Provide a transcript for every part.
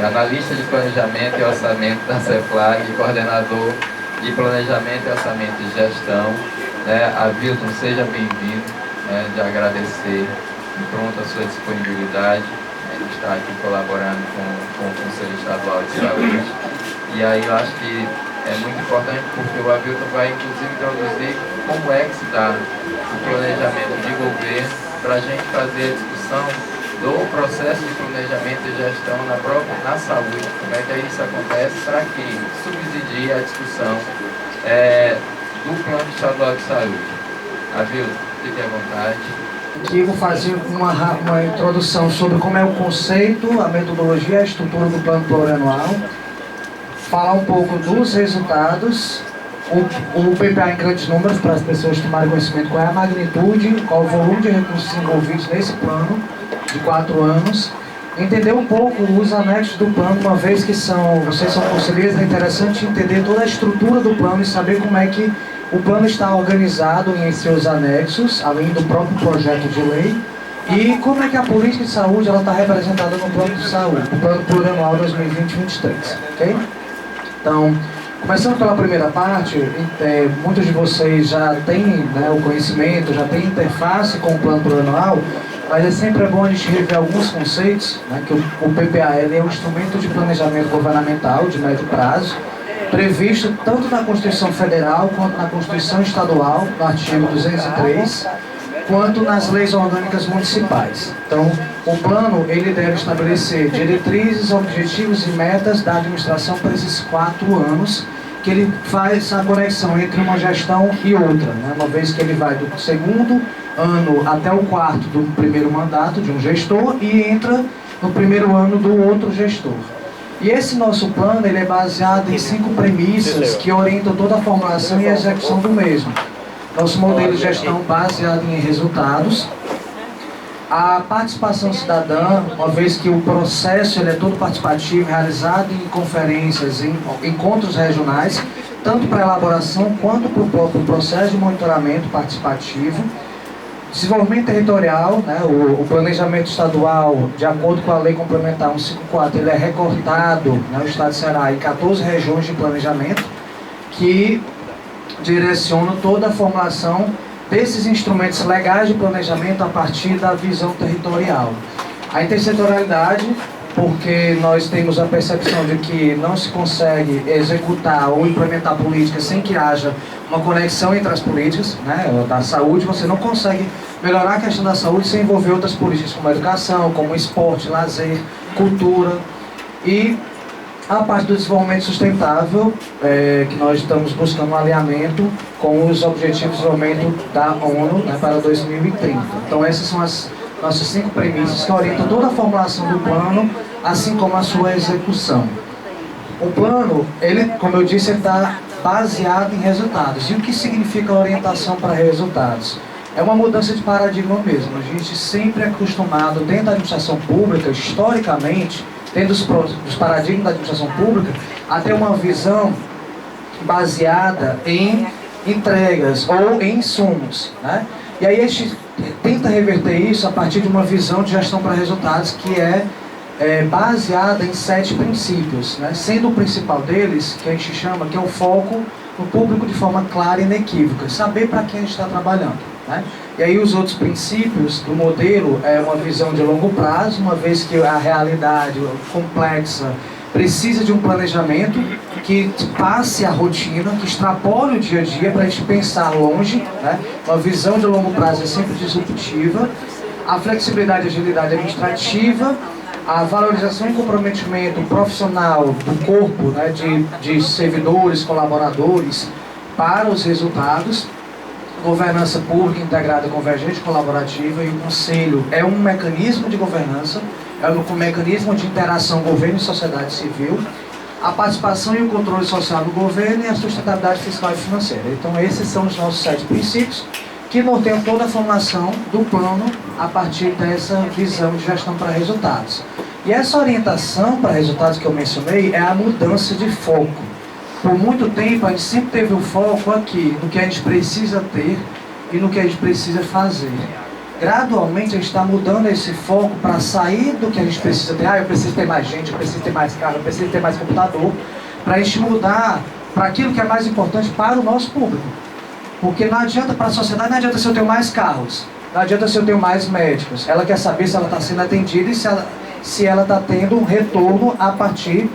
analista de planejamento e orçamento da CEPLAG, coordenador de planejamento e orçamento e gestão. Avilton, seja bem-vindo, de agradecer de pronto a sua disponibilidade de estar aqui colaborando com o Conselho Estadual de Saúde. E aí eu acho que é muito importante porque o Avilton vai inclusive introduzir como é que se dá o planejamento de governo para a gente fazer a discussão do processo de planejamento e gestão na saúde, como é que isso acontece para que subsidie a discussão do Plano Estadual de Saúde. Avilton, fique à vontade. Aqui eu vou fazer uma introdução sobre como é o conceito, a metodologia e a estrutura do plano plurianual, falar um pouco dos resultados, o PPA em grandes números, para as pessoas tomarem conhecimento qual é a magnitude, qual o volume de recursos envolvidos nesse plano de 4 anos, entender um pouco os anexos do plano, uma vez que vocês são conselheiros, é interessante entender toda a estrutura do plano e saber como é que o plano está organizado em seus anexos, além do próprio projeto de lei, e como é que a política de saúde está representada no plano de saúde, no plano plurianual 2020-2023, ok? Então, começando pela primeira parte, muitos de vocês já têm o conhecimento, já têm interface com o plano plurianual, mas é sempre bom a gente rever alguns conceitos, que o PPA é um instrumento de planejamento governamental de médio prazo, previsto tanto na Constituição Federal quanto na Constituição Estadual, no artigo 203, quanto nas leis orgânicas municipais. Então, o plano ele deve estabelecer diretrizes, objetivos e metas da administração para esses 4 anos, que ele faz a conexão entre uma gestão e outra, uma vez que ele vai do segundo ano até o 4º do primeiro mandato de um gestor e entra no primeiro ano do outro gestor. E esse nosso plano ele é baseado em 5 premissas que orientam toda a formulação e a execução do mesmo. Nosso modelo de gestão baseado em resultados, a participação cidadã, uma vez que o processo ele é todo participativo, realizado em conferências, em encontros regionais, tanto para a elaboração quanto para o próprio processo de monitoramento participativo. Desenvolvimento territorial, o planejamento estadual, de acordo com a Lei Complementar 154, ele é recortado, o Estado de Ceará, em 14 regiões de planejamento, que direcionam toda a formulação desses instrumentos legais de planejamento a partir da visão territorial. A intersetorialidade, porque nós temos a percepção de que não se consegue executar ou implementar políticas sem que haja uma conexão entre as políticas, da saúde. Você não consegue melhorar a questão da saúde sem envolver outras políticas como a educação, como esporte, lazer, cultura. E a parte do desenvolvimento sustentável, que nós estamos buscando um alinhamento com os Objetivos de Desenvolvimento da ONU para 2030. Então essas são as nossas 5 premissas que orientam toda a formulação do plano, assim como a sua execução. O plano, como eu disse, está baseado em resultados. E o que significa orientação para resultados? É uma mudança de paradigma mesmo. A gente sempre é acostumado, dentro da administração pública, historicamente, dentro dos paradigmas da administração pública, a ter uma visão baseada em entregas ou em insumos. E aí a gente tenta reverter isso a partir de uma visão de gestão para resultados que é baseada em 7 princípios, sendo o principal deles, que a gente chama, que é o foco no público de forma clara e inequívoca, saber para quem a gente está trabalhando. E aí os outros princípios do modelo é uma visão de longo prazo, uma vez que a realidade complexa precisa de um planejamento que passe a rotina, que extrapole o dia a dia para a gente pensar longe. Uma visão de longo prazo é sempre disruptiva. A flexibilidade e agilidade administrativa, a valorização e comprometimento profissional do corpo, de servidores, colaboradores para os resultados. Governança pública integrada, convergente, colaborativa, e o Conselho é um mecanismo de governança, é um mecanismo de interação governo e sociedade civil, a participação e o controle social do governo e a sustentabilidade fiscal e financeira. Então esses são os nossos 7 princípios que norteiam toda a formação do plano a partir dessa visão de gestão para resultados. E essa orientação para resultados que eu mencionei é a mudança de foco. Por muito tempo a gente sempre teve o foco aqui, no que a gente precisa ter e no que a gente precisa fazer. gradualmente a gente está mudando esse foco para sair do que a gente precisa ter. Eu preciso ter mais gente, eu preciso ter mais carro, eu preciso ter mais computador, para a gente mudar para aquilo que é mais importante para o nosso público. Porque não adianta para a sociedade, não adianta se eu tenho mais carros, não adianta se eu tenho mais médicos. Ela quer saber se ela está sendo atendida e se ela está tendo um retorno a partir,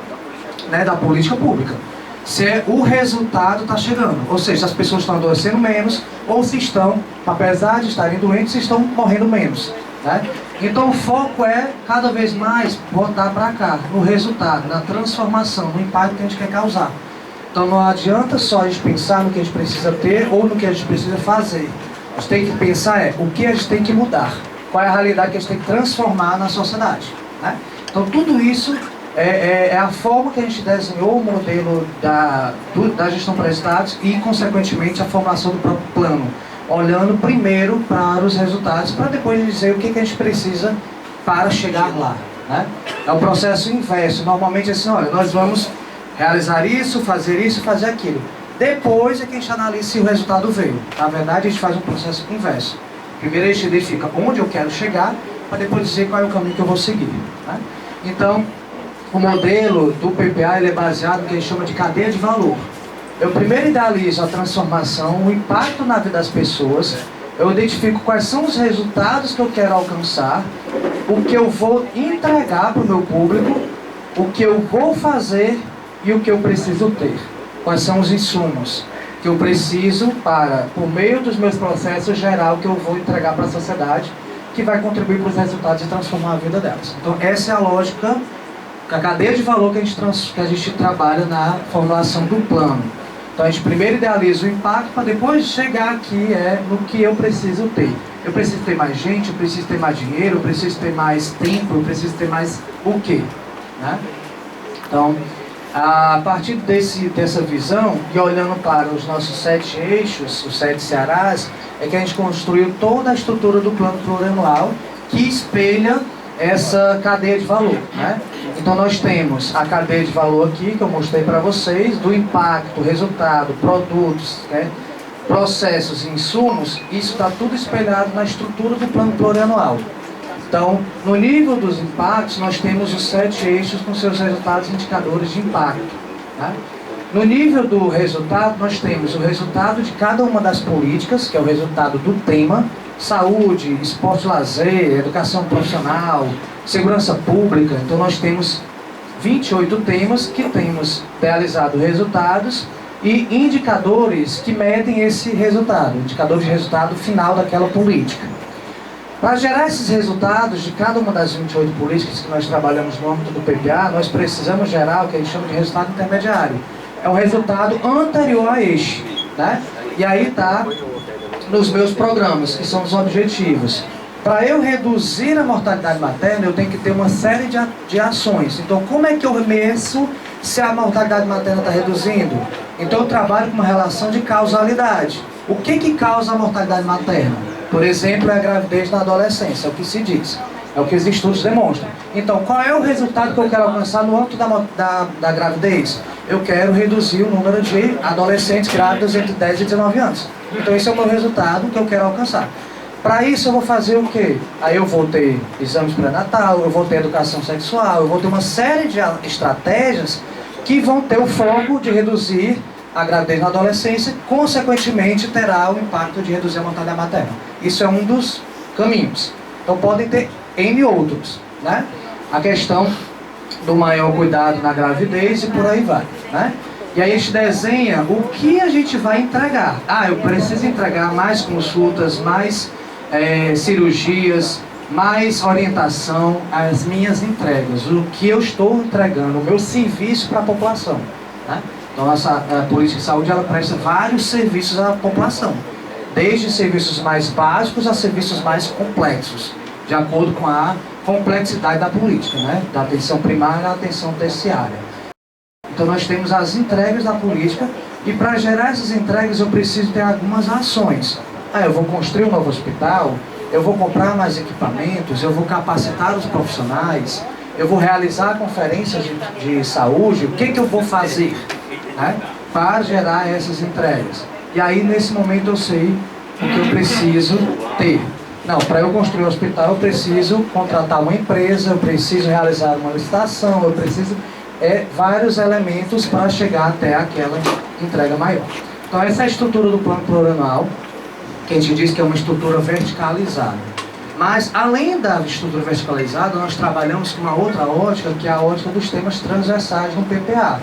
né, da política pública. Se o resultado está chegando, ou seja, as pessoas estão adoecendo menos, ou se estão, apesar de estarem doentes, estão morrendo menos, né? Então o foco é cada vez mais botar para cá, no resultado, na transformação, no impacto que a gente quer causar. Então não adianta só a gente pensar no que a gente precisa ter ou no que a gente precisa fazer. A gente tem que pensar o que a gente tem que mudar, qual é a realidade que a gente tem que transformar na sociedade, né? Então tudo isso é a forma que a gente desenhou o modelo da gestão para estados e, consequentemente, a formação do próprio plano, olhando primeiro para os resultados, para depois dizer o que a gente precisa para chegar lá, né? É o processo inverso. Normalmente é assim, olha, nós vamos realizar isso, fazer aquilo. Depois é que a gente analisa se o resultado veio. Na verdade, a gente faz um processo inverso. Primeiro a gente identifica onde eu quero chegar, para depois dizer qual é o caminho que eu vou seguir, né? Então, o modelo do PPA ele é baseado no que a gente chama de cadeia de valor. Eu primeiro idealizo a transformação, o impacto na vida das pessoas, eu identifico quais são os resultados que eu quero alcançar, o que eu vou entregar para o meu público, o que eu vou fazer e o que eu preciso ter. Quais são os insumos que eu preciso para, por meio dos meus processos, gerar o que eu vou entregar para a sociedade, que vai contribuir para os resultados e transformar a vida delas. Então essa é a lógica, a cadeia de valor que a gente trabalha na formulação do plano. Então a gente primeiro idealiza o impacto para depois chegar aqui no que eu preciso ter. Eu preciso ter mais gente, eu preciso ter mais dinheiro, eu preciso ter mais tempo, eu preciso ter mais o quê? Né? Então, a partir dessa visão e olhando para os nossos 7 eixos, os 7 Cearás, é que a gente construiu toda a estrutura do plano plurianual que espelha essa cadeia de valor, né? Então nós temos a cadeia de valor aqui, que eu mostrei para vocês, do impacto, resultado, produtos, né, processos e insumos. Isso está tudo espelhado na estrutura do plano plurianual. Então, no nível dos impactos, nós temos os 7 eixos com seus resultados e indicadores de impacto, né? No nível do resultado, nós temos o resultado de cada uma das políticas, que é o resultado do tema: saúde, esporte, lazer, educação profissional, segurança pública. Então nós temos 28 temas que temos realizado resultados e indicadores que medem esse resultado, indicador de resultado final daquela política. Para gerar esses resultados de cada uma das 28 políticas que nós trabalhamos no âmbito do PPA, nós precisamos gerar o que a gente chama de resultado intermediário. É um resultado anterior a este, né? E aí está nos meus programas, que são os objetivos. Para eu reduzir a mortalidade materna, eu tenho que ter uma série de ações. Então, como é que eu meço se a mortalidade materna está reduzindo? Então, eu trabalho com uma relação de causalidade. O que causa a mortalidade materna? Por exemplo, é a gravidez na adolescência, é o que se diz. É o que os estudos demonstram. Então, qual é o resultado que eu quero alcançar no âmbito da gravidez? Eu quero reduzir o número de adolescentes grávidas entre 10 e 19 anos. Então, esse é o meu resultado que eu quero alcançar. Para isso, eu vou fazer o quê? Aí eu vou ter exames pré-natal, eu vou ter educação sexual, eu vou ter uma série de estratégias que vão ter o foco de reduzir a gravidez na adolescência, consequentemente terá o impacto de reduzir a mortalidade materna. Isso é um dos caminhos. Então podem ter N outros, né? A questão do maior cuidado na gravidez e por aí vai, né? E aí a gente desenha o que a gente vai entregar. Eu preciso entregar mais consultas, mais cirurgias, mais orientação, as minhas entregas, o que eu estou entregando, o meu serviço para a população, né? Então a política de saúde ela presta vários serviços à população, desde serviços mais básicos a serviços mais complexos, de acordo com a complexidade da política, né? Da atenção primária à atenção terciária. Então nós temos as entregas da política e para gerar essas entregas eu preciso ter algumas ações. Eu vou construir um novo hospital, eu vou comprar mais equipamentos, eu vou capacitar os profissionais, eu vou realizar conferências de saúde, o que eu vou fazer, né, para gerar essas entregas. E aí nesse momento eu sei o que eu preciso ter. Não, para eu construir um hospital eu preciso contratar uma empresa, eu preciso realizar uma licitação, eu preciso vários elementos para chegar até aquela entrega maior. Então essa é a estrutura do plano plurianual, que a gente diz que é uma estrutura verticalizada. Mas além da estrutura verticalizada, nós trabalhamos com uma outra ótica, que é a ótica dos temas transversais no PPA.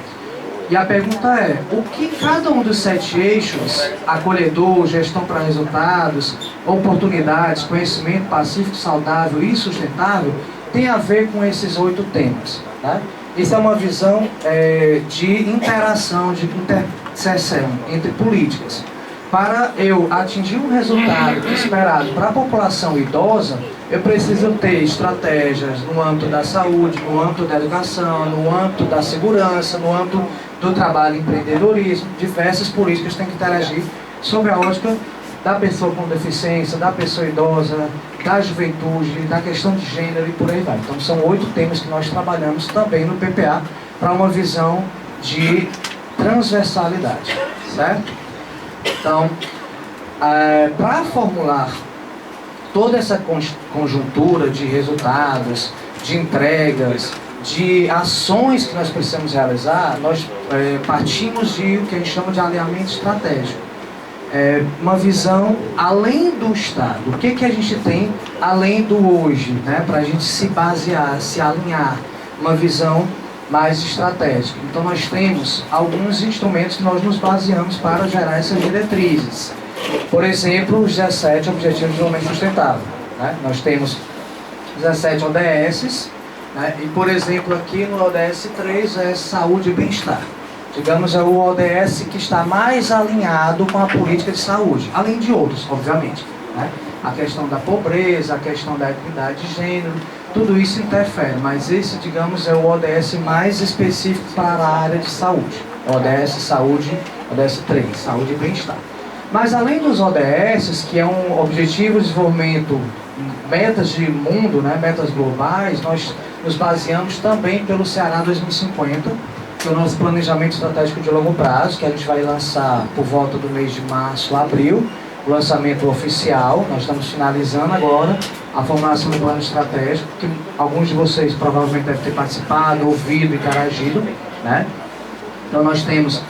E a pergunta é, o que cada um dos 7 eixos, acolhedor, gestão para resultados, oportunidades, conhecimento pacífico, saudável e sustentável, tem a ver com esses 8 temas? Tá? Isso é uma visão de interação, de interseção entre políticas. Para eu atingir um resultado esperado para a população idosa, eu preciso ter estratégias no âmbito da saúde, no âmbito da educação, no âmbito da segurança, no âmbito do trabalho e empreendedorismo. Diversas políticas têm que interagir sobre a ótica da pessoa com deficiência, da pessoa idosa, da juventude, da questão de gênero e por aí vai. Então são 8 temas que nós trabalhamos também no PPA para uma visão de transversalidade, certo? Então, para formular toda essa conjuntura de resultados, de entregas, de ações que nós precisamos realizar, nós partimos de o que a gente chama de alinhamento estratégico. Uma visão além do Estado. O que a gente tem além do hoje, né, para a gente se basear, se alinhar, uma visão mais estratégica. Então nós temos alguns instrumentos que nós nos baseamos para gerar essas diretrizes. Por exemplo, os 17 Objetivos de Desenvolvimento Sustentável. Né? Nós temos 17 ODS, né? E por exemplo aqui no ODS 3 é saúde e bem-estar. Digamos, é o ODS que está mais alinhado com a política de saúde, além de outros, obviamente. Né? A questão da pobreza, a questão da equidade de gênero, tudo isso interfere, mas esse, digamos, é o ODS mais específico para a área de saúde. ODS Saúde, ODS 3, Saúde e Bem-Estar. Mas além dos ODS, que é um objetivo de desenvolvimento, metas de mundo, né, metas globais, nós nos baseamos também pelo Ceará 2050, que é o nosso planejamento estratégico de longo prazo, que a gente vai lançar por volta do mês de março, abril, o lançamento oficial. Nós estamos finalizando agora a formulação do plano estratégico, que alguns de vocês provavelmente devem ter participado, ouvido, interagido, né? Então nós temos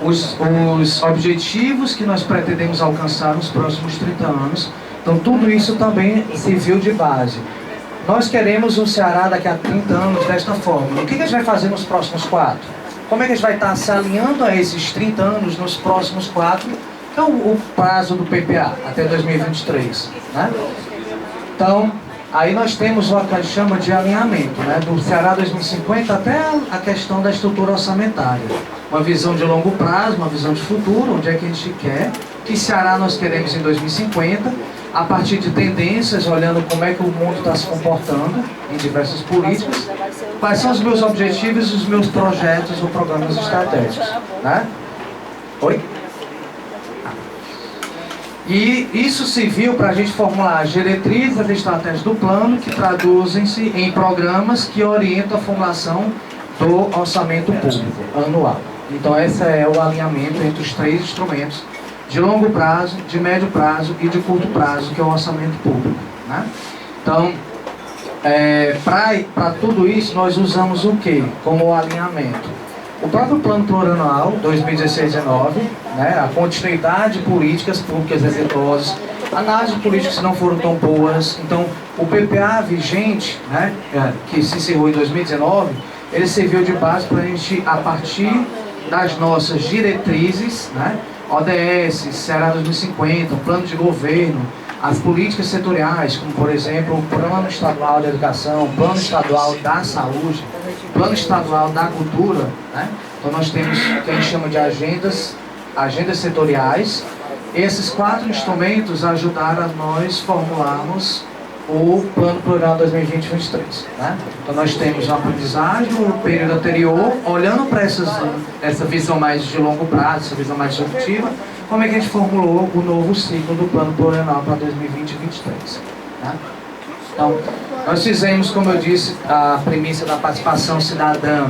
os objetivos que nós pretendemos alcançar nos próximos 30 anos. Então tudo isso também serviu de base. Nós queremos um Ceará daqui a 30 anos desta forma. O que a gente vai fazer nos próximos 4? Como é que a gente vai estar se alinhando a esses 30 anos nos próximos 4? Que é o prazo do PPA, até 2023. Né? Então, aí nós temos o que a gente chama de alinhamento, né? Do Ceará 2050 até a questão da estrutura orçamentária. Uma visão de longo prazo, uma visão de futuro, onde é que a gente quer, que Ceará nós queremos em 2050, a partir de tendências, olhando como é que o mundo está se comportando em diversas políticas, quais são os meus objetivos e os meus projetos ou programas estratégicos. Né? Oi? E isso serviu para a gente formular as diretrizes, as estratégias do plano, que traduzem-se em programas que orientam a formulação do orçamento público anual. Então esse é o alinhamento entre os 3 instrumentos de longo prazo, de médio prazo e de curto prazo, que é o orçamento público. Né? Então, para tudo isso, nós usamos o que como alinhamento? O próprio Plano Plurianual 2016-19, né? A continuidade de políticas públicas exitosas, análise de políticas que não foram tão boas. Então, o PPA vigente, né? Que se encerrou em 2019, ele serviu de base para a gente, a partir das nossas diretrizes, né? ODS, Ceará 2050, Plano de Governo, as políticas setoriais, como por exemplo o Plano Estadual de Educação, Plano Estadual da Saúde, Plano Estadual da Cultura, né? Então nós temos o que a gente chama de agendas setoriais. Esses 4 instrumentos ajudaram a nós formularmos o Plano Plurianual 2020-2023. Né? Então nós temos uma aprendizagem no período anterior, olhando para essa visão mais de longo prazo, essa visão mais disruptiva, como é que a gente formulou o novo ciclo do Plano Plurianual para 2020-2023. Né? Então, nós fizemos, como eu disse, a premissa da participação cidadã.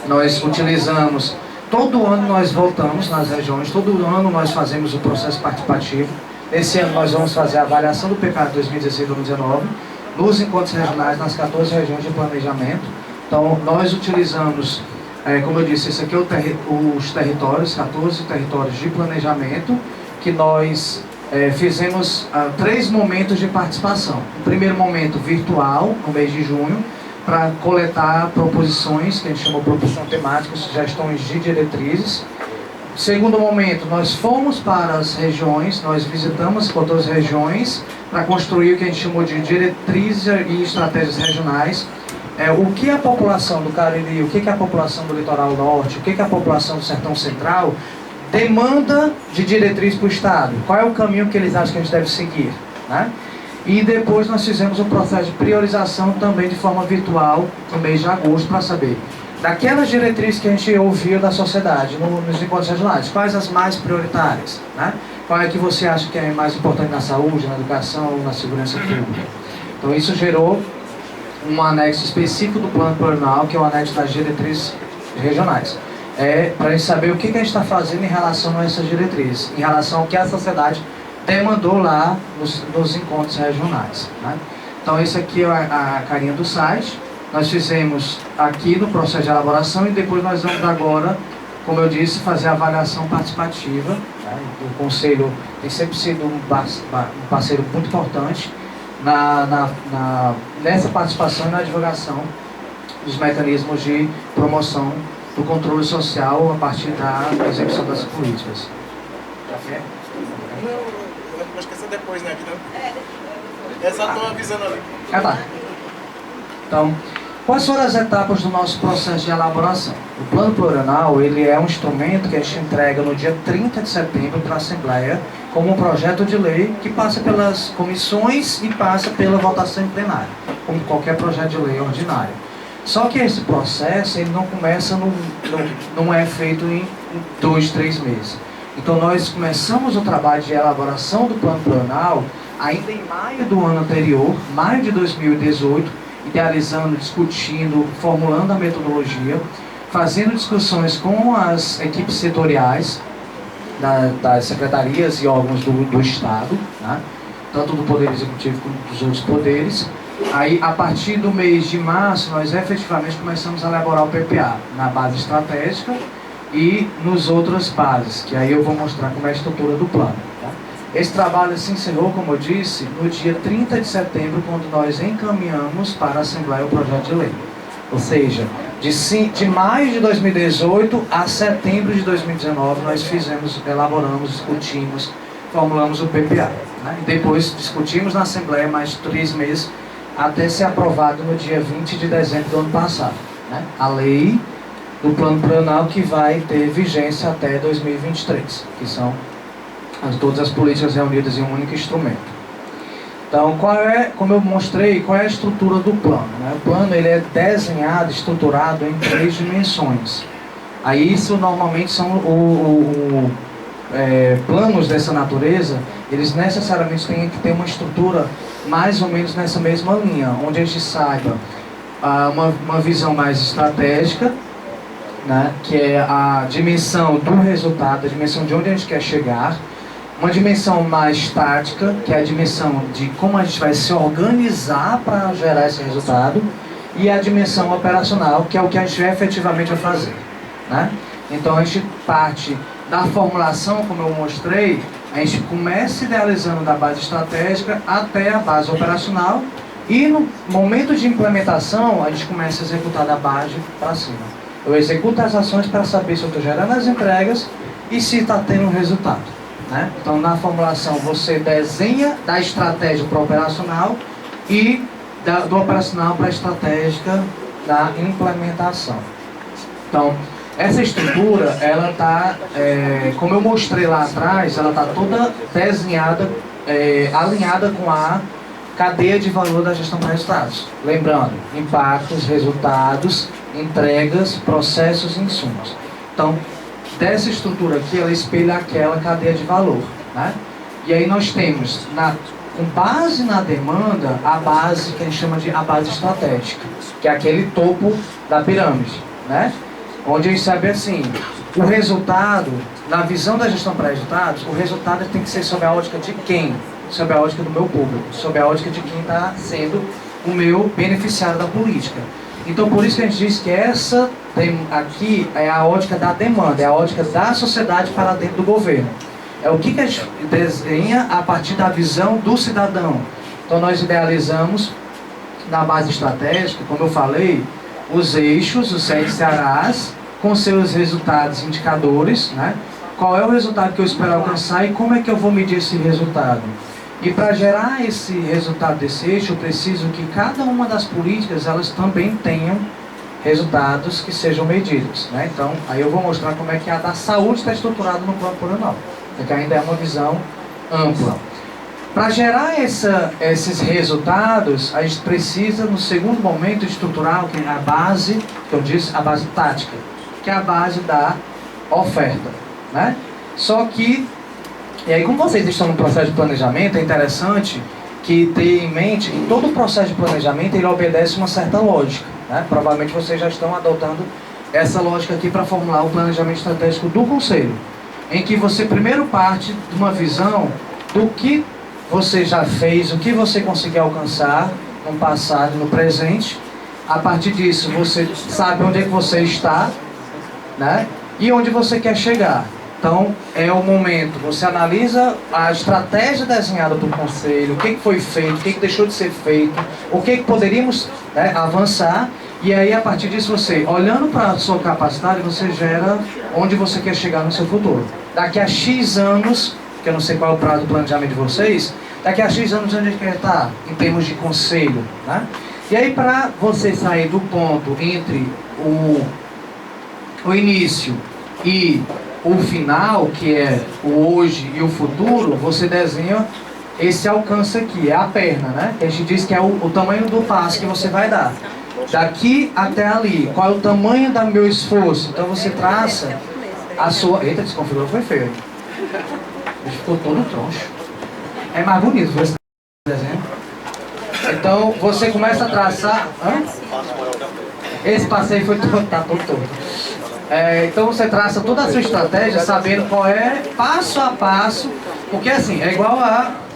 Nós utilizamos, todo ano nós voltamos nas regiões, todo ano nós fazemos o processo participativo. Esse ano nós vamos fazer a avaliação do PPA 2016-2019 nos encontros regionais, nas 14 regiões de planejamento. Então, nós utilizamos, como eu disse, esse aqui é os territórios, 14 territórios de planejamento, que nós fizemos 3 momentos de participação. O primeiro momento virtual, no mês de junho, para coletar proposições, que a gente chamou de proposição temática, sugestões de diretrizes. Segundo momento, nós fomos para as regiões, nós visitamos 14 regiões para construir o que a gente chamou de diretrizes e estratégias regionais. O que a população do Cariri, o que a população do Litoral Norte, o que a população do Sertão Central demanda de diretriz para o Estado. Qual é o caminho que eles acham que a gente deve seguir, né? E depois nós fizemos um processo de priorização também de forma virtual no mês de agosto para saber daquelas diretrizes que a gente ouviu da sociedade nos encontros regionais, quais as mais prioritárias, né? Qual é que você acha que é mais importante na saúde, na educação, na segurança pública. Então isso gerou um anexo específico do plano plurianual, que é o anexo das diretrizes regionais. Para a gente saber o que a gente está fazendo em relação a essas diretrizes, em relação ao que a sociedade demandou lá nos encontros regionais, né? Então esse aqui é a carinha do site. Nós fizemos aqui no processo de elaboração e depois nós vamos agora, como eu disse, fazer a avaliação participativa, né? O Conselho tem sempre sido um parceiro muito importante nessa participação e na divulgação dos mecanismos de promoção do controle social a partir da execução das políticas. Café? Não, acho que essa é depois, né? Essa estou avisando ali. Tá. Então, quais foram as etapas do nosso processo de elaboração? O plano plurianual, ele é um instrumento que a gente entrega no dia 30 de setembro para a Assembleia como um projeto de lei que passa pelas comissões e passa pela votação em plenário, como qualquer projeto de lei ordinário. Só que esse processo, ele não começa, não é feito em 2, 3 meses. Então nós começamos o trabalho de elaboração do plano plurianual ainda em maio do ano anterior, maio de 2018, idealizando, discutindo, formulando a metodologia, fazendo discussões com as equipes setoriais das secretarias e órgãos do Estado, né? Tanto do Poder Executivo como dos outros poderes. Aí, a partir do mês de março, nós efetivamente começamos a elaborar o PPA na base estratégica e nos outras bases, que aí eu vou mostrar como é a estrutura do plano. Tá? Esse trabalho se encerrou, como eu disse, no dia 30 de setembro, quando nós encaminhamos para a Assembleia o projeto de lei. Ou seja, de maio de 2018 a setembro de 2019, nós elaboramos, discutimos, formulamos o PPA. Né? E depois discutimos na Assembleia mais 3 meses, até ser aprovado no dia 20 de dezembro do ano passado. Né? A lei do plano plurianual que vai ter vigência até 2023, que são todas as políticas reunidas em um único instrumento. Então, como eu mostrei, qual é a estrutura do plano? Né? O plano ele é desenhado, estruturado em 3 dimensões. Aí isso normalmente são planos dessa natureza, eles necessariamente têm que ter uma estrutura mais ou menos nessa mesma linha, onde a gente saiba uma visão mais estratégica, né, que é a dimensão do resultado, a dimensão de onde a gente quer chegar, uma dimensão mais tática, que é a dimensão de como a gente vai se organizar para gerar esse resultado, e a dimensão operacional, que é o que a gente efetivamente vai fazer. Né? Então a gente parte da formulação, como eu mostrei, a gente começa idealizando da base estratégica até a base operacional, e no momento de implementação a gente começa a executar da base para cima. Eu executo as ações para saber se eu estou gerando as entregas e se está tendo um resultado. Né? Então na formulação você desenha da estratégia para o operacional e do operacional para a estratégica da implementação. Então essa estrutura, ela está, como eu mostrei lá atrás, ela está toda desenhada, alinhada com a cadeia de valor da gestão para resultados. Lembrando, impactos, resultados, entregas, processos e insumos. Então, dessa estrutura aqui, ela espelha aquela cadeia de valor. Né? E aí nós temos, com base na demanda, a base que a gente chama de a base estratégica, que é aquele topo da pirâmide. Né? onde a gente sabe assim, o resultado, na visão da gestão para resultados, o resultado tem que ser sob a ótica de quem? Sob a ótica do meu público, sob a ótica de quem está sendo o meu beneficiário da política. Então, por isso que a gente diz que essa aqui é a ótica da demanda, é a ótica da sociedade para dentro do governo. É o que a gente desenha a partir da visão do cidadão. Então, nós idealizamos, na base estratégica, como eu falei, os eixos, os 7 Cearás, com seus resultados indicadores, né? Qual é o resultado que eu espero alcançar e como é que eu vou medir esse resultado. E para gerar esse resultado desse eixo, eu preciso que cada uma das políticas, elas também tenham resultados que sejam medidos, né? Então, aí eu vou mostrar como é que a da saúde está estruturada no plano plurianual, porque ainda é uma visão ampla. Para gerar esses resultados, a gente precisa, no segundo momento, estruturar o que é a base, que eu disse, a base tática, que é a base da oferta, né? Só que, e aí como vocês estão no processo de planejamento, é interessante que ter em mente que todo o processo de planejamento ele obedece uma certa lógica, né? Provavelmente vocês já estão adotando essa lógica aqui para formular o planejamento estratégico do Conselho, em que você primeiro parte de uma visão do que você já fez, o que você conseguiu alcançar no passado e no presente. A partir disso você sabe onde é que você está, né? E onde você quer chegar. Então, é o momento, você analisa a estratégia desenhada pelo Conselho, o que foi feito, o que deixou de ser feito, o que poderíamos, né, avançar, e aí a partir disso você, olhando para a sua capacidade, você gera onde você quer chegar no seu futuro. Daqui a X anos, que eu não sei qual é o prazo do planejamento de vocês, daqui a X anos onde a gente quer estar, em termos de Conselho, né? E aí para você sair do ponto entre o início e o final, que é o hoje e o futuro, você desenha esse alcance aqui, é a perna, né? A gente diz que é o tamanho do passo que você vai dar. Daqui até ali, qual é o tamanho do meu esforço? Então você traça a sua... Eita, desconfigurou, foi feio. Ele ficou todo troncho. É mais bonito ver esse desenho. Então você começa a traçar... Hã? Esse passeio foi todo, tá todo torto. Então você traça toda a sua estratégia sabendo qual é passo a passo, porque assim, é igual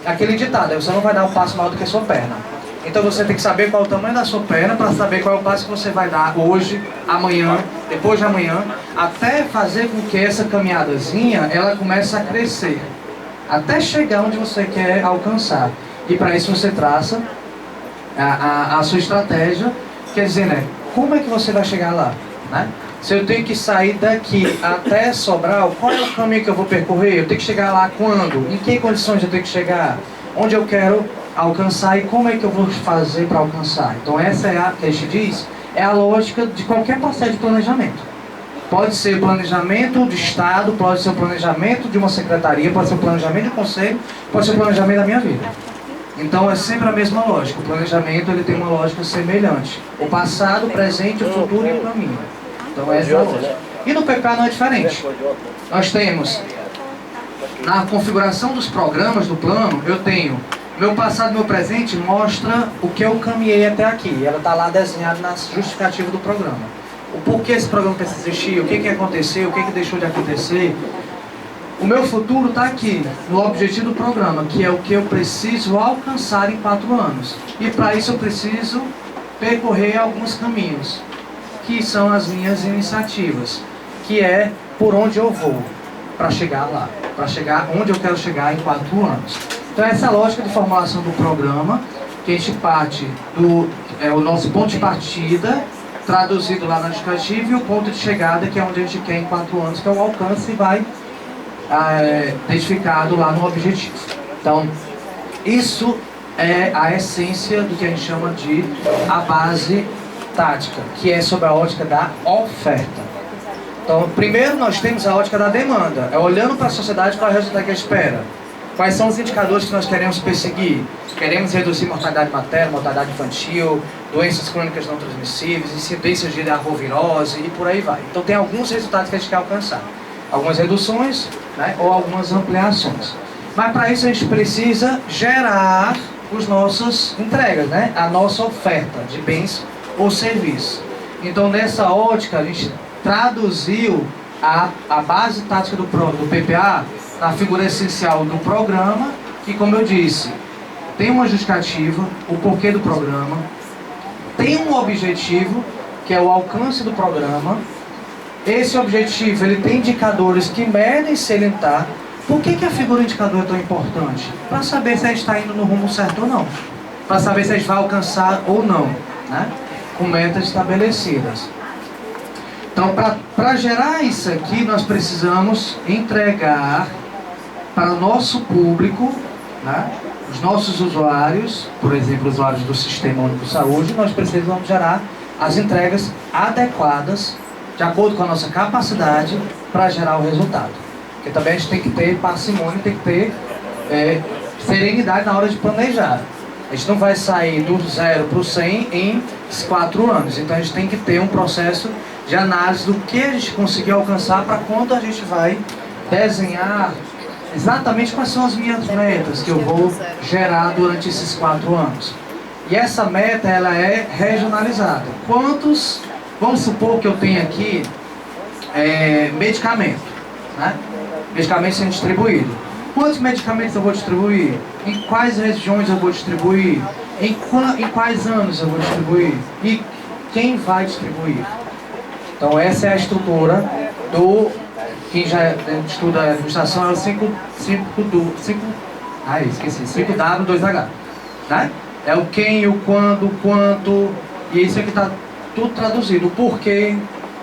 aquele ditado, você não vai dar um passo maior do que a sua perna. Então você tem que saber qual é o tamanho da sua perna para saber qual é o passo que você vai dar hoje, amanhã, depois de amanhã, até fazer com que essa caminhadazinha ela comece a crescer, até chegar onde você quer alcançar. E para isso você traça a sua estratégia, quer dizer, né, como é que você vai chegar lá, né? Se eu tenho que sair daqui até Sobral, qual é o caminho que eu vou percorrer? Eu tenho que chegar lá quando? Em que condições eu tenho que chegar? Onde eu quero alcançar e como é que eu vou fazer para alcançar? Então essa é a que a gente diz, é a lógica de qualquer processo de planejamento. Pode ser planejamento de Estado, pode ser o planejamento de uma secretaria, pode ser o planejamento de um conselho, pode ser o planejamento da minha vida. Então é sempre a mesma lógica, o planejamento ele tem uma lógica semelhante. O passado, o presente, o futuro e o caminho. Então essa é a lógica. E no PPA não é diferente. Nós temos, na configuração dos programas do plano, eu tenho meu passado e meu presente mostra o que eu caminhei até aqui. Ela está lá desenhada na justificativa do programa. O porquê esse programa precisa existir, o que aconteceu, o que deixou de acontecer. O meu futuro está aqui, no objetivo do programa, que é o que eu preciso alcançar em 4 anos. E para isso eu preciso percorrer alguns caminhos, que são as minhas iniciativas, que é por onde eu vou para chegar lá, para chegar onde eu quero chegar em 4 anos. Então essa é a lógica de formulação do programa, que a gente parte o nosso ponto de partida, traduzido lá na justificativa, e o ponto de chegada, que é onde a gente quer em 4 anos, que é o alcance, e vai identificado lá no objetivo. Então, isso é a essência do que a gente chama de a base tática, que é sobre a ótica da oferta. Então, primeiro nós temos a ótica da demanda, é olhando para a sociedade para o resultado que ela espera. Quais são os indicadores que nós queremos perseguir? Queremos reduzir mortalidade materna, mortalidade infantil, doenças crônicas não transmissíveis, incidências de arbovirose e por aí vai. Então tem alguns resultados que a gente quer alcançar. Algumas reduções, né, ou algumas ampliações. Mas para isso a gente precisa gerar as nossas entregas, né, a nossa oferta de bens ou serviços. Então nessa ótica a gente traduziu a base tática do PPA na figura essencial do programa, que, como eu disse, tem uma justificativa, o porquê do programa, tem um objetivo, que é o alcance do programa. Esse objetivo, ele tem indicadores que medem se ele está. Por que a figura indicador é tão importante? Para saber se a gente está indo no rumo certo ou não. Para saber se a gente vai alcançar ou não, né? Com metas estabelecidas. Então, para gerar isso aqui, nós precisamos entregar para o nosso público, né? Os nossos usuários, por exemplo, usuários do Sistema Único de Saúde, nós precisamos gerar as entregas adequadas, de acordo com a nossa capacidade, para gerar o resultado. Porque também a gente tem que ter parcimônia, tem que ter serenidade na hora de planejar. A gente não vai sair do 0 para o 100 em 4 anos. Então a gente tem que ter um processo de análise do que a gente conseguiu alcançar para quando a gente vai desenhar exatamente quais são as minhas metas que eu vou gerar durante esses 4 anos. E essa meta, ela é regionalizada. Quantos, vamos supor que eu tenho aqui medicamento, né? Medicamentos sendo distribuídos. Quantos medicamentos eu vou distribuir? Em quais regiões eu vou distribuir? Em quais anos eu vou distribuir? E quem vai distribuir? Então essa é a estrutura do... Quem já estuda administração é o 5W2H, né? É o quem, o quando, o quanto, e isso aqui está tudo traduzido. O porquê,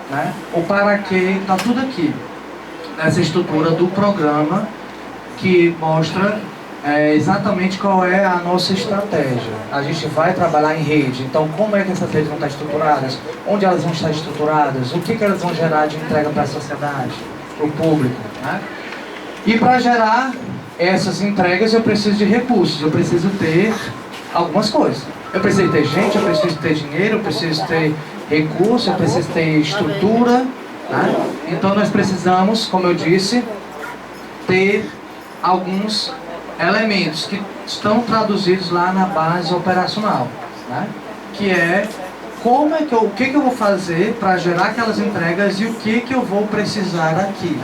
né? O para quê, está tudo aqui. Nessa estrutura do programa que mostra exatamente qual é a nossa estratégia. A gente vai trabalhar em rede, então como é que essas redes vão estar estruturadas? Onde elas vão estar estruturadas? O que elas vão gerar de entrega para a sociedade? Para o público, né? E para gerar essas entregas eu preciso de recursos, eu preciso ter algumas coisas. Eu preciso ter gente, eu preciso ter dinheiro, eu preciso ter recursos, eu preciso ter estrutura, né? Então nós precisamos, como eu disse, ter alguns elementos que estão traduzidos lá na base operacional, né? Que é o que eu vou fazer para gerar aquelas entregas e o que eu vou precisar aqui,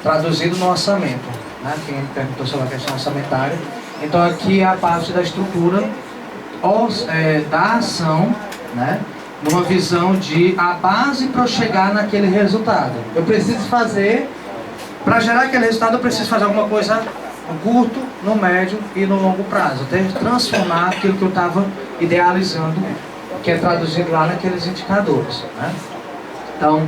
traduzido no orçamento, né? Quem me perguntou sobre a questão orçamentária. Então aqui é a parte da estrutura da ação, né? Numa visão de a base para eu chegar naquele resultado. Eu preciso fazer, para gerar aquele resultado eu preciso fazer alguma coisa no curto, no médio e no longo prazo, até transformar aquilo que eu estava idealizando, que é traduzido lá naqueles indicadores, né? Então,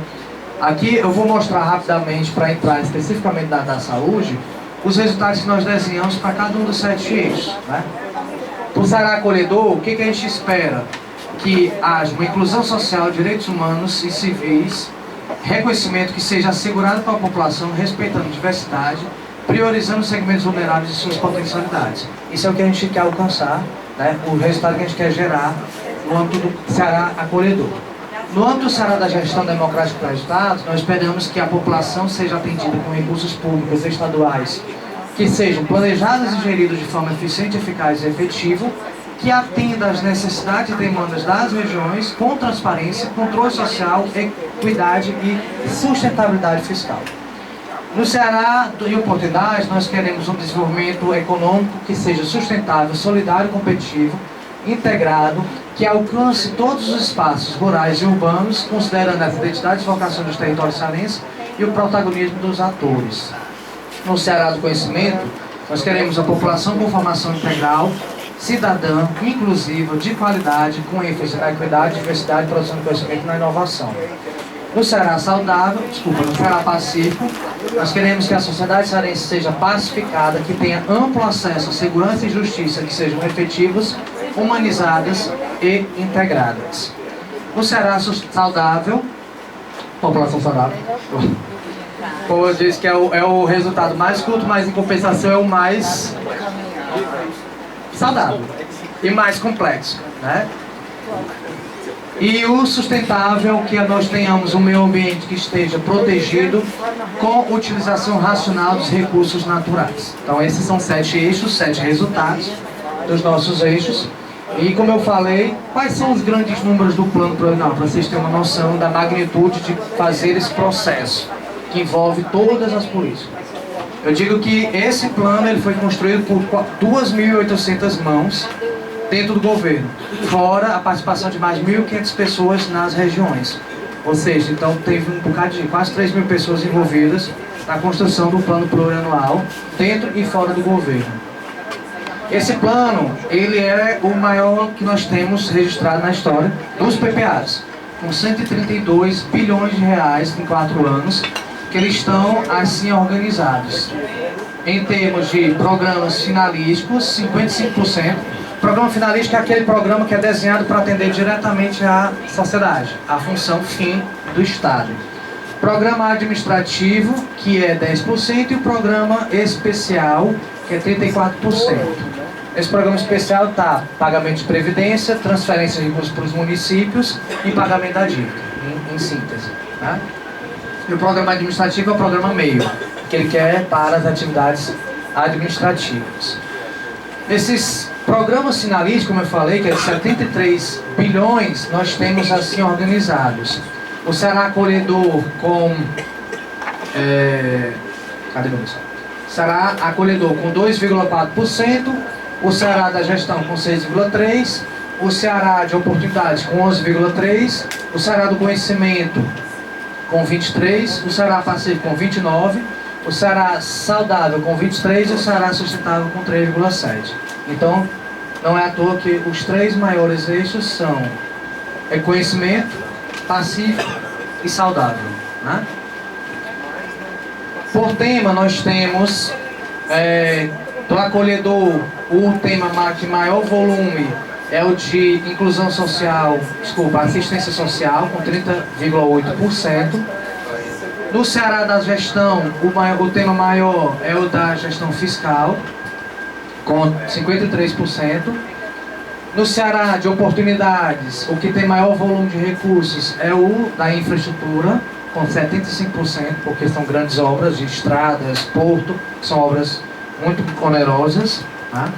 aqui eu vou mostrar rapidamente, para entrar especificamente da saúde, os resultados que nós desenhamos para cada um dos 7 eixos, né? Para o Ceará acolhedor, o que a gente espera? Que haja uma inclusão social, direitos humanos e civis, reconhecimento que seja assegurado para a população, respeitando a diversidade, priorizando os segmentos vulneráveis e suas potencialidades. Isso é o que a gente quer alcançar, né? O resultado que a gente quer gerar no âmbito do Ceará acolhedor. No âmbito do Ceará da gestão democrática para Estados, nós esperamos que a população seja atendida com recursos públicos estaduais que sejam planejados e geridos de forma eficiente, eficaz e efetiva, que atenda às necessidades e demandas das regiões com transparência, controle social, equidade e sustentabilidade fiscal. No Ceará e oportunidades, nós queremos um desenvolvimento econômico que seja sustentável, solidário, competitivo, integrado, que alcance todos os espaços rurais e urbanos, considerando as identidades e vocações dos territórios cearenses e o protagonismo dos atores. No Ceará do conhecimento, nós queremos a população com formação integral, cidadã, inclusiva, de qualidade, com ênfase na equidade, diversidade, produção de conhecimento e na inovação. No Ceará saudável, no Ceará pacífico, nós queremos que a sociedade cearense seja pacificada, que tenha amplo acesso à segurança e justiça, que sejam efetivas, humanizadas e integradas. No Ceará saudável, população saudável, como eu disse que é o resultado mais curto, mas em compensação é o mais saudável e mais complexo, né? E o sustentável, que nós tenhamos um meio ambiente que esteja protegido com utilização racional dos recursos naturais. Então esses são 7 eixos, 7 resultados dos nossos eixos. E como eu falei, quais são os grandes números do plano plurianual, para vocês terem uma noção da magnitude de fazer esse processo, que envolve todas as políticas. Eu digo que esse plano ele foi construído por 2.800 mãos dentro do governo, fora a participação de mais 1.500 pessoas nas regiões. Ou seja, então teve um bocado de quase 3.000 pessoas envolvidas na construção do plano plurianual, dentro e fora do governo. Esse plano, ele é o maior que nós temos registrado na história dos PPAs, com 132 bilhões de reais em 4 anos, que eles estão assim organizados. Em termos de programas finalísticos, 55%. Programa finalístico é aquele programa que é desenhado para atender diretamente à sociedade, a função fim do Estado. Programa administrativo, que é 10%, e o programa especial, que é 34%. Esse programa especial está pagamento de previdência, transferência de recursos para os municípios e pagamento da dívida, em síntese. Tá? E o programa administrativo é o programa meio, que ele quer para as atividades administrativas. Esses programas finalistas, como eu falei, que é de 73 bilhões, nós temos assim organizados. O Ceará Acolhedor com... cadê meu pessoal? Ceará Acolhedor com 2,4%, o Ceará da Gestão com 6,3%, o Ceará de Oportunidades com 11,3%, o Ceará do Conhecimento com 23%, o Ceará Pacífico com 29%, o Ceará Saudável com 23% e o Ceará Sustentável com 3,7%. Então, não é à toa que os 3 maiores eixos são Conhecimento, Pacífico e Saudável. Né? Por tema, nós temos do acolhedor, o tema que maior volume é o de inclusão social, assistência social, com 30,8%. No Ceará da Gestão, o tema maior é o da gestão fiscal, com 53%. No Ceará de Oportunidades, o que tem maior volume de recursos é o da infraestrutura, com 75%, porque são grandes obras de estradas, porto, são obras muito onerosas. Tá?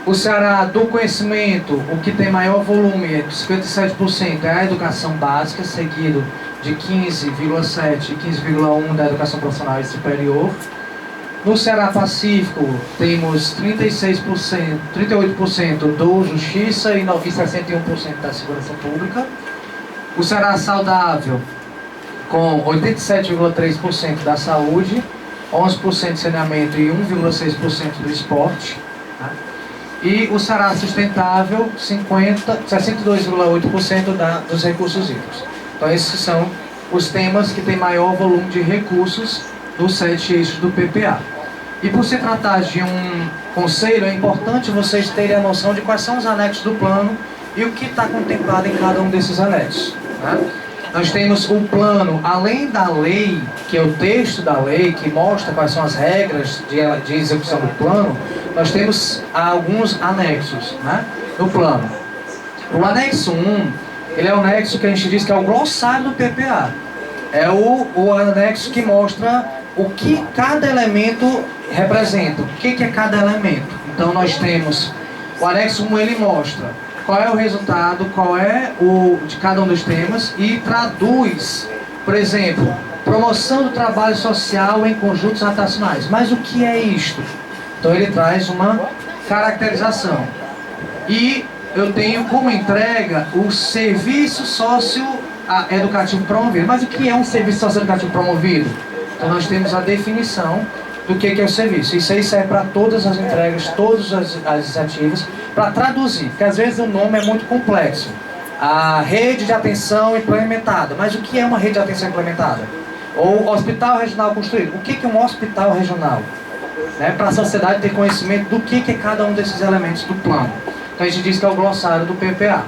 O Ceará do Conhecimento, o que tem maior volume, é 57%, é a educação básica, seguido de 15,7% e 15,1% da educação profissional e superior. No Ceará Pacífico, temos 36%, 38% do Justiça e 61% da Segurança Pública. O Ceará Saudável, com 87,3% da saúde, 11% de saneamento e 1,6% do esporte. Tá? E o Ceará Sustentável, 62,8% dos recursos hídricos. Então esses são os temas que têm maior volume de recursos dos 7 eixos do PPA. E por se tratar de um conselho, é importante vocês terem a noção de quais são os anexos do plano e o que está contemplado em cada um desses anexos. Tá? Nós temos o plano, além da lei, que é o texto da lei, que mostra quais são as regras de execução do plano, nós temos alguns anexos, né, no plano. O anexo 1, ele é o anexo que a gente diz que é o glossário do PPA. É o anexo que mostra o que cada elemento representa, o que é cada elemento. Então nós temos, o anexo 1 ele mostra qual é o resultado, qual é o de cada um dos temas e traduz, por exemplo, promoção do trabalho social em conjuntos habitacionais. Mas o que é isto? Então ele traz uma caracterização. E eu tenho como entrega o serviço socioeducativo promovido. Mas o que é um serviço socioeducativo promovido? Então nós temos a definição do que é o serviço. Isso aí serve para todas as entregas, todas as iniciativas, para traduzir, porque às vezes o nome é muito complexo. A rede de atenção implementada. Mas o que é uma rede de atenção implementada? Ou hospital regional construído. O que é um hospital regional? Né? Para a sociedade ter conhecimento do que é cada um desses elementos do plano. Então a gente diz que é o glossário do PPA.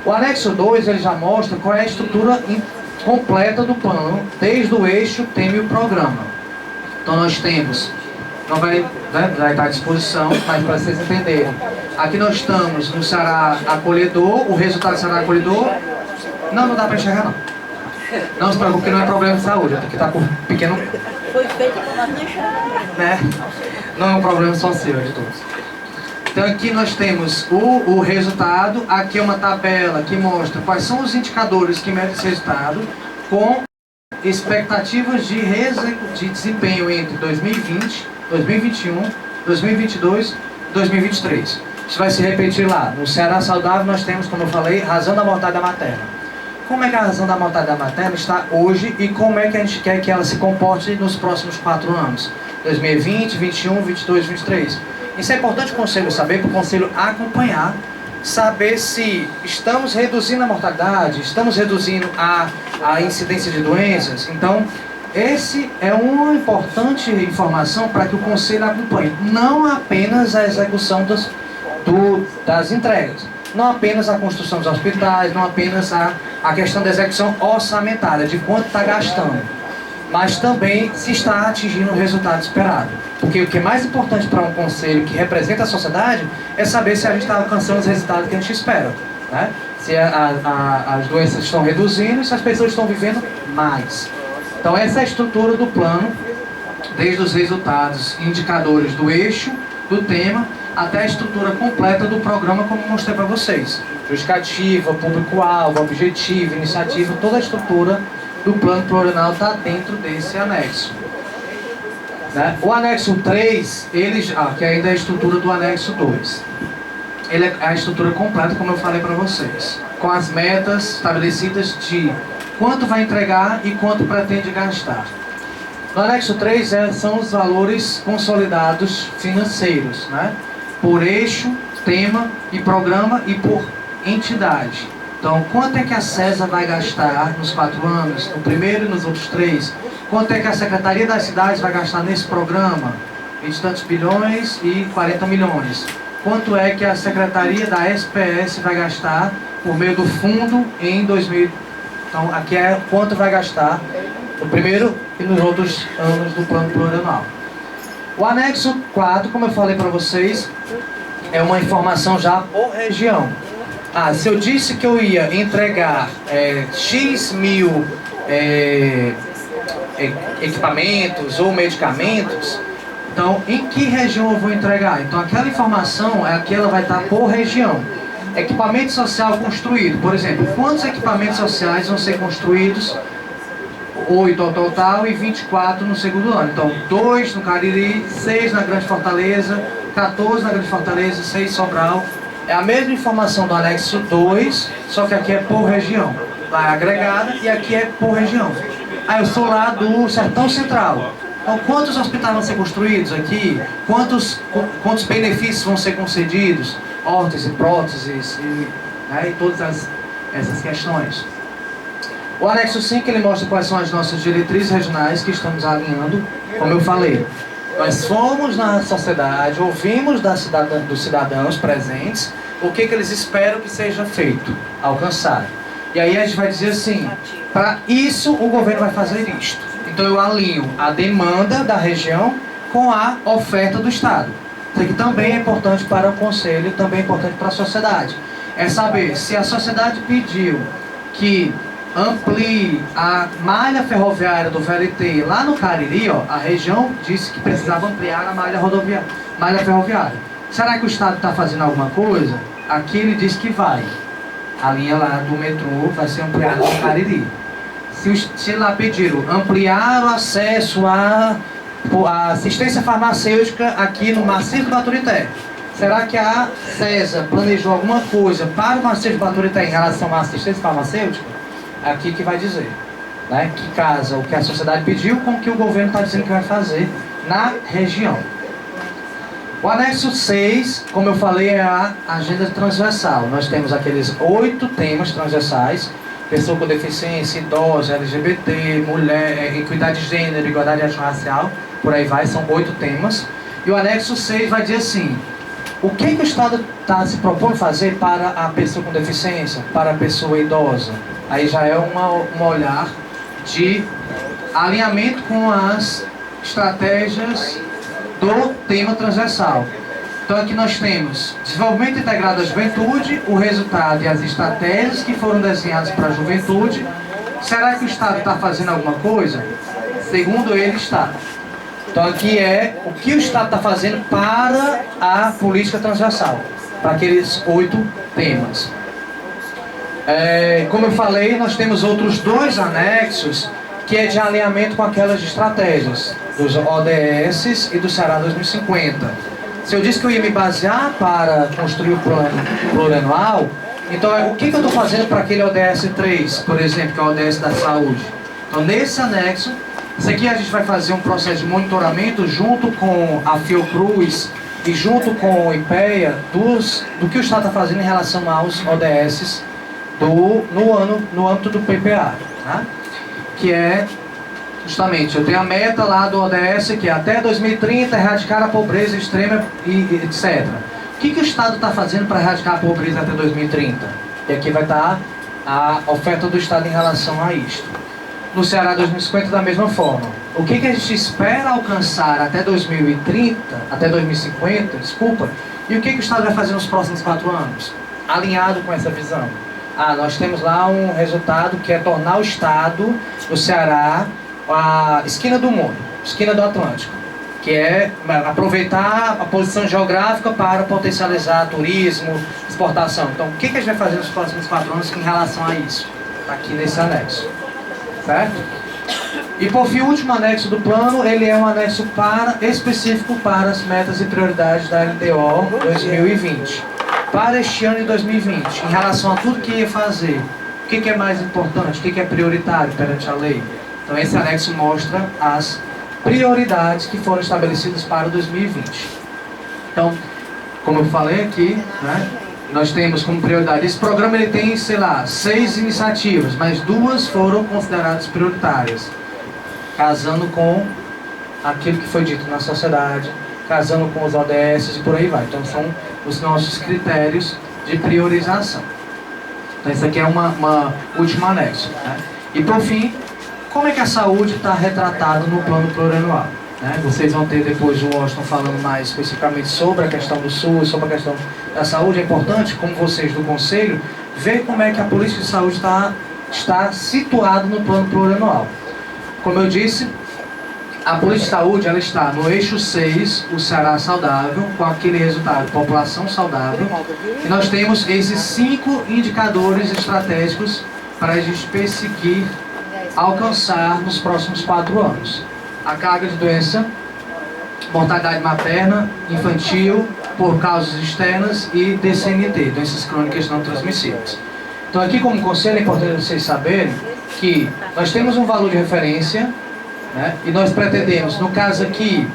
O anexo 2 ele já mostra qual é a estrutura completa do plano, desde o eixo, tema e o programa. Então nós temos, não vai estar à disposição, mas para vocês entenderem, aqui nós estamos no Ceará Acolhedor, o resultado do Ceará Acolhedor, não dá para enxergar não. Não se preocupe, porque não é problema de saúde, tem que estar com pequeno... Foi feito para nós enxergar. Né? Não é um problema só seu, é de todos. Então aqui nós temos o resultado, aqui é uma tabela que mostra quais são os indicadores que medem esse resultado, com expectativas de desempenho entre 2020, 2021, 2022 e 2023. Isso vai se repetir lá. No Ceará Saudável nós temos, como eu falei, razão da mortalidade materna. Como é que a razão da mortalidade materna está hoje e como é que a gente quer que ela se comporte nos próximos 4 anos? 2020, 21, 22, 23. Isso é importante o Conselho saber, para o Conselho acompanhar, saber se estamos reduzindo a mortalidade, estamos reduzindo a incidência de doenças. Então, esse é uma importante informação para que o Conselho acompanhe, não apenas a execução das entregas, não apenas a construção dos hospitais, não apenas a questão da execução orçamentária, de quanto está gastando, mas também se está atingindo o resultado esperado. Porque o que é mais importante para um conselho que representa a sociedade é saber se a gente está alcançando os resultados que a gente espera, né? Se as doenças estão reduzindo e se as pessoas estão vivendo mais. Então essa é a estrutura do plano, desde os resultados, indicadores do eixo, do tema, até a estrutura completa do programa, como mostrei para vocês. Justificativa, público-alvo, objetivo, iniciativa, toda a estrutura do plano plurianual está dentro desse anexo. Né? O anexo 3, que ainda é a estrutura do anexo 2. Ele é a estrutura completa, como eu falei para vocês, com as metas estabelecidas de quanto vai entregar e quanto pretende gastar. No anexo 3 são os valores consolidados financeiros, né? Por eixo, tema e programa e por entidade. Então, quanto é que a CESA vai gastar nos 4 anos, no primeiro e nos outros 3? Quanto é que a Secretaria das Cidades vai gastar nesse programa? 20 e tantos bilhões e 40 milhões. Quanto é que a Secretaria da SPS vai gastar por meio do fundo em 2000? Então, aqui é quanto vai gastar no primeiro e nos outros anos do plano plurianual. O anexo 4, como eu falei para vocês, é uma informação já por região. Se eu disse que eu ia entregar X mil equipamentos ou medicamentos, então em que região eu vou entregar? Então aquela informação aqui ela vai estar por região. Equipamento social construído, por exemplo, quantos equipamentos sociais vão ser construídos? 8 ao total e 24 no segundo ano. Então 2 no Cariri, 6 na Grande Fortaleza, 14 na Grande Fortaleza, 6 Sobral. É a mesma informação do anexo 2, só que aqui é por região. Lá é agregada e aqui é por região. Eu sou lá do Sertão Central. Então, quantos hospitais vão ser construídos aqui? Quantos benefícios vão ser concedidos? Órteses, próteses e todas essas questões. O anexo 5 ele mostra quais são as nossas diretrizes regionais que estamos alinhando, como eu falei. Nós fomos na sociedade, ouvimos dos cidadãos presentes o que eles esperam que seja feito, alcançado. E aí a gente vai dizer assim, para isso o governo vai fazer isto. Então eu alinho a demanda da região com a oferta do Estado. Isso aqui também é importante para o Conselho, também é importante para a sociedade. É saber se a sociedade pediu que amplie a malha ferroviária do VLT lá no Cariri, a região disse que precisava ampliar a malha ferroviária. Será que o Estado está fazendo alguma coisa? Aqui ele diz que vai. A linha lá do metrô vai ser ampliada no Cariri. Se lá pediram ampliar o acesso à assistência farmacêutica aqui no maciço do Baturité, será que a CESA planejou alguma coisa para o maciço do Baturité em relação à assistência farmacêutica? Aqui que vai dizer, né, que casa o que a sociedade pediu com o que o governo está dizendo que vai fazer na região. O anexo 6, como eu falei, é a agenda transversal. Nós temos aqueles 8 temas transversais: pessoa com deficiência, idosa, LGBT, mulher, equidade de gênero, igualdade racial, por aí vai, são 8 temas. E o anexo 6 vai dizer assim, o que o Estado está se propondo fazer para a pessoa com deficiência, para a pessoa idosa. Aí já é um olhar de alinhamento com as estratégias do tema transversal. Então aqui nós temos desenvolvimento integrado da juventude, o resultado e as estratégias que foram desenhadas para a juventude. Será que o Estado está fazendo alguma coisa? Segundo ele, está. Então aqui é o que o Estado está fazendo para a política transversal, para aqueles 8 temas. Como eu falei, nós temos outros 2 anexos que é de alinhamento com aquelas estratégias dos ODS e do Ceará 2050. Se eu disse que eu ia me basear para construir o plano plurianual, então o que eu estou fazendo para aquele ODS 3, por exemplo, que é o ODS da saúde? Então nesse anexo, isso aqui a gente vai fazer um processo de monitoramento junto com a Fiocruz e junto com o IPEA do que o Estado está fazendo em relação aos ODS no âmbito do PPA, né? Que é justamente, eu tenho a meta lá do ODS que é até 2030 erradicar a pobreza extrema e etc. O que o Estado está fazendo para erradicar a pobreza até 2030? E aqui vai estar a oferta do Estado em relação a isto. No Ceará 2050 da mesma forma. O que a gente espera alcançar até 2030, até 2050, desculpa, e o que o Estado vai fazer nos próximos 4 anos? Alinhado com essa visão. Nós temos lá um resultado que é tornar o Estado do Ceará a esquina do mundo, esquina do Atlântico, que é aproveitar a posição geográfica para potencializar turismo, exportação. Então, o que a gente vai fazer nos próximos 4 anos em relação a isso? Está aqui nesse anexo, certo? E por fim, o último anexo do plano, ele é um anexo específico para as metas e prioridades da LDO 2020. Para este ano de 2020, em relação a tudo que ia fazer, o que é mais importante, o que é prioritário perante a lei. Então esse anexo mostra as prioridades que foram estabelecidas para 2020. Então, como eu falei aqui, né, nós temos como prioridade, esse programa ele tem, sei lá, 6 iniciativas, mas 2 foram consideradas prioritárias, casando com aquilo que foi dito na sociedade, casando com os ODS e por aí vai. Então são os nossos critérios de priorização. Então esse aqui é uma última anexo, né? E por fim, como é que a saúde está retratada no plano plurianual, né? Vocês vão ter depois o Washington falando mais especificamente sobre a questão do SUS, sobre a questão da saúde. É importante, como vocês do Conselho, ver como é que a política de saúde está situada no plano plurianual. Como eu disse, a política de saúde ela está no eixo 6, o Ceará saudável, com aquele resultado, população saudável. E nós temos esses 5 indicadores estratégicos para a gente perseguir, alcançar nos próximos 4 anos. A carga de doença, mortalidade materna, infantil, por causas externas e DCNT, doenças crônicas não transmissíveis. Então aqui como conselho é importante vocês saberem que nós temos um valor de referência, né? E nós pretendemos, no caso aqui,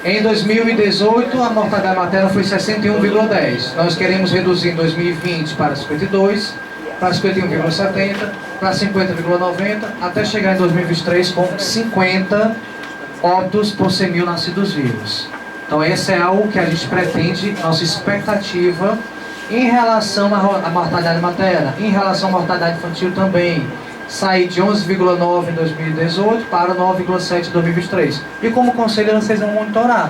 em 2018 a mortalidade materna foi 61,10. Nós queremos reduzir em 2020 para 52, para 51,70, para 50,90, até chegar em 2023 com 50 óbitos por 100 mil nascidos vivos. Então esse é algo que a gente pretende, nossa expectativa em relação à mortalidade materna, em relação à mortalidade infantil também. Sair de 11,9 em 2018 para 9,7 em 2023. E como conselho vocês vão monitorar.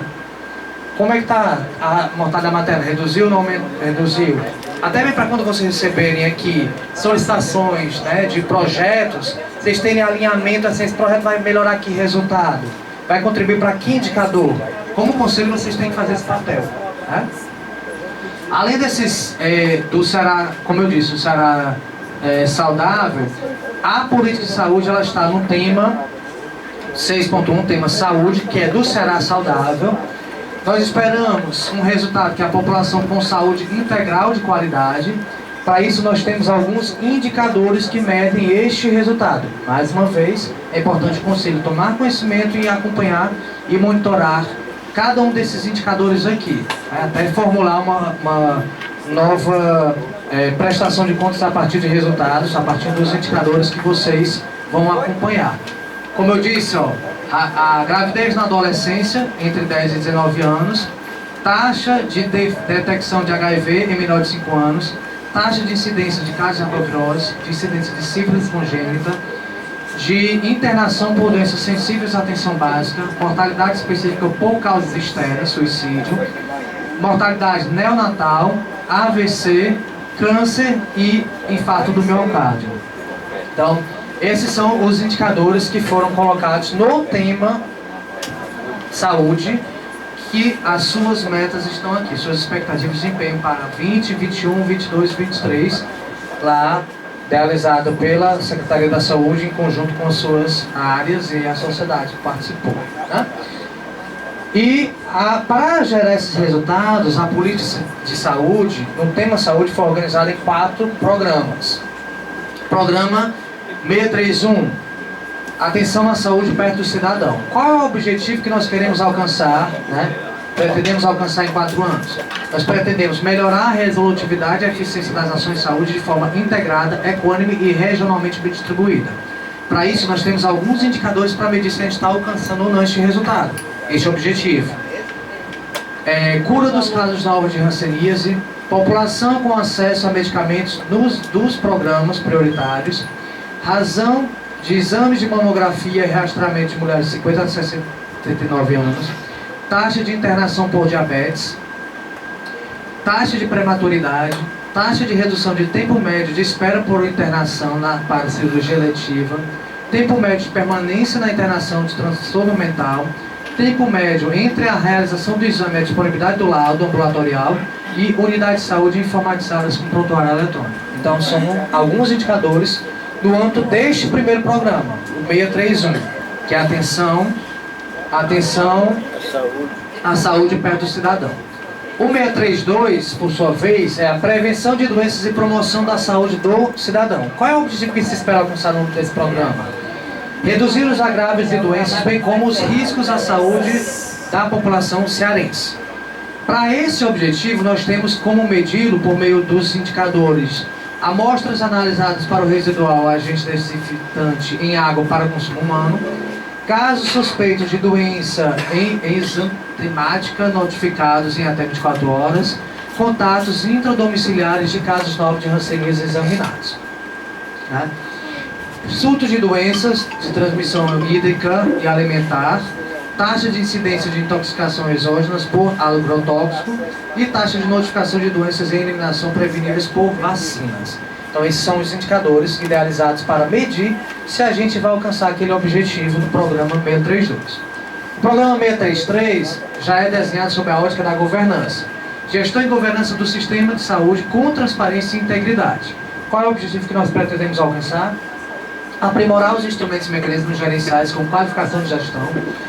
Como é que está a mortalidade materna? Reduziu ou não reduziu? Até mesmo para quando vocês receberem aqui solicitações, né, de projetos, vocês terem alinhamento, assim, esse projeto vai melhorar que resultado? Vai contribuir para que indicador? Como conselho vocês têm que fazer esse papel, né? Além desses, do Ceará, como eu disse, o Ceará saudável, a política de saúde ela está no tema 6.1, tema saúde, que é do Ceará saudável. Nós esperamos um resultado que é a população com saúde integral de qualidade. Para isso nós temos alguns indicadores que medem este resultado. Mais uma vez, é importante o Conselho tomar conhecimento e acompanhar e monitorar cada um desses indicadores aqui, né? Até formular uma nova prestação de contas a partir de resultados, a partir dos indicadores que vocês vão acompanhar. Como eu disse, a gravidez na adolescência, entre 10 e 19 anos, taxa de detecção de HIV em menor de 5 anos, taxa de incidência de casos de arbovirose, de incidência de sífilis congênita, de internação por doenças sensíveis à atenção básica, mortalidade específica por causas externas, suicídio, mortalidade neonatal, AVC, câncer e infarto do miocárdio. Então, esses são os indicadores que foram colocados no tema saúde, que as suas metas estão aqui, suas expectativas de desempenho para 20, 21, 22, 23, lá realizado pela Secretaria da Saúde em conjunto com as suas áreas e a sociedade que participou, né? E para gerar esses resultados, a política de saúde, no tema saúde, foi organizada em 4 programas. Programa 631, atenção à saúde perto do cidadão. Qual é o objetivo que nós queremos alcançar, né? Pretendemos alcançar em 4 anos? Nós pretendemos melhorar a resolutividade e a eficiência das ações de saúde de forma integrada, equânime e regionalmente bem distribuída. Para isso, nós temos alguns indicadores para medir se a gente está alcançando ou não este resultado, este objetivo. Cura dos casos novos de hanseníase, população com acesso a medicamentos dos programas prioritários, razão de exames de mamografia e rastreamento de mulheres de 50 a 69 anos, taxa de internação por diabetes, taxa de prematuridade, taxa de redução de tempo médio de espera por internação para cirurgia eletiva, tempo médio de permanência na internação de transtorno mental, tempo médio entre a realização do exame e a disponibilidade do laudo ambulatorial e unidades de saúde informatizadas com prontuário eletrônico. Então, são alguns indicadores no âmbito deste primeiro programa, o 631, que é a atenção à saúde perto do cidadão. O 632, por sua vez, é a prevenção de doenças e promoção da saúde do cidadão. Qual é o objetivo que se espera alcançar no âmbito desse programa? Reduzir os agravos de doenças, bem como os riscos à saúde da população cearense. Para esse objetivo, nós temos como medi-lo por meio dos indicadores: amostras analisadas para o residual agente desinfetante em água para consumo humano, casos suspeitos de doença em enzimática notificados em até 24 horas, contatos intradomiciliares de casos novos de hanseníase examinados, né? Surtos de doenças de transmissão hídrica e alimentar, taxa de incidência de intoxicação exógenas por agrotóxico e taxa de notificação de doenças e eliminação preveníveis por vacinas. Então, esses são os indicadores idealizados para medir se a gente vai alcançar aquele objetivo do programa 632. O programa 633 já é desenhado sob a ótica da governança. Gestão e governança do sistema de saúde com transparência e integridade. Qual é o objetivo que nós pretendemos alcançar? Aprimorar os instrumentos e mecanismos gerenciais com qualificação de gestão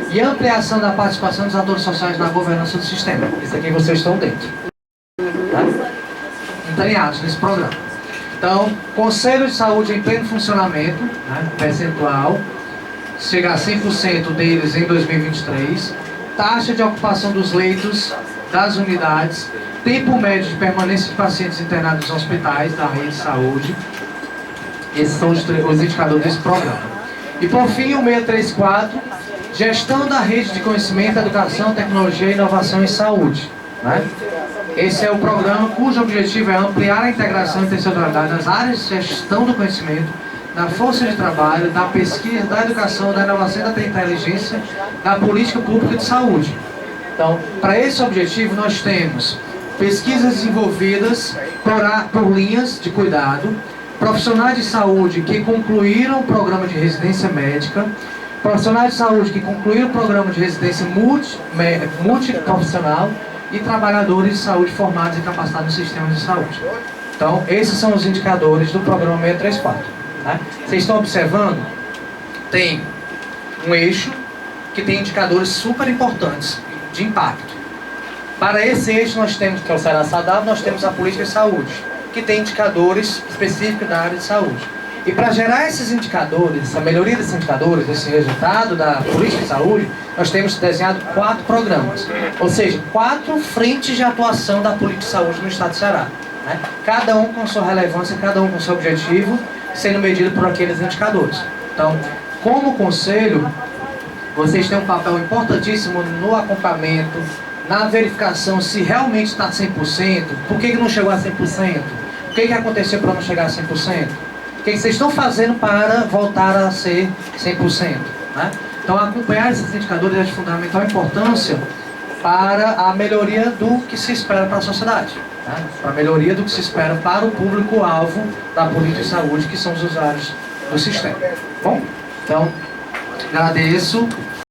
e ampliação da participação dos atores sociais na governança do sistema. Isso aqui vocês estão dentro, tá? Entranhados nesse programa. Então, Conselho de Saúde em pleno funcionamento, né, percentual, chega a 100% deles em 2023, taxa de ocupação dos leitos das unidades, tempo médio de permanência de pacientes internados nos hospitais da rede de saúde. Esses são os indicadores desse programa. E por fim, o 634, gestão da rede de conhecimento, educação, tecnologia e inovação em saúde, né? Esse é o programa cujo objetivo é ampliar a integração e territorialidade nas áreas de gestão do conhecimento, da força de trabalho, da pesquisa, da educação, da inovação e da inteligência, da política pública de saúde. Então, para esse objetivo, nós temos pesquisas desenvolvidas por linhas de cuidado, profissionais de saúde que concluíram o programa de residência médica, profissionais de saúde que concluíram o programa de residência multiprofissional e trabalhadores de saúde formados e capacitados no sistema de saúde. Então, esses são os indicadores do programa 634. Né? Vocês estão observando? Tem um eixo que tem indicadores super importantes de impacto. Para esse eixo nós temos, que é o Ceará Saudável, nós temos a política de saúde, que tem indicadores específicos da área de saúde. E para gerar esses indicadores, a melhoria desses indicadores, esse resultado da política de saúde, nós temos desenhado 4 programas. Ou seja, 4 frentes de atuação da política de saúde no estado do Ceará, né? Cada um com sua relevância, cada um com seu objetivo, sendo medido por aqueles indicadores. Então, como conselho, vocês têm um papel importantíssimo no acompanhamento, na verificação se realmente está 100%, por que não chegou a 100%, o que aconteceu para não chegar a 100%, o que vocês estão fazendo para voltar a ser 100%, né? Então, acompanhar esses indicadores é de fundamental importância para a melhoria do que se espera para a sociedade, né? Para a melhoria do que se espera para o público-alvo da política de saúde, que são os usuários do sistema. Bom, então, agradeço.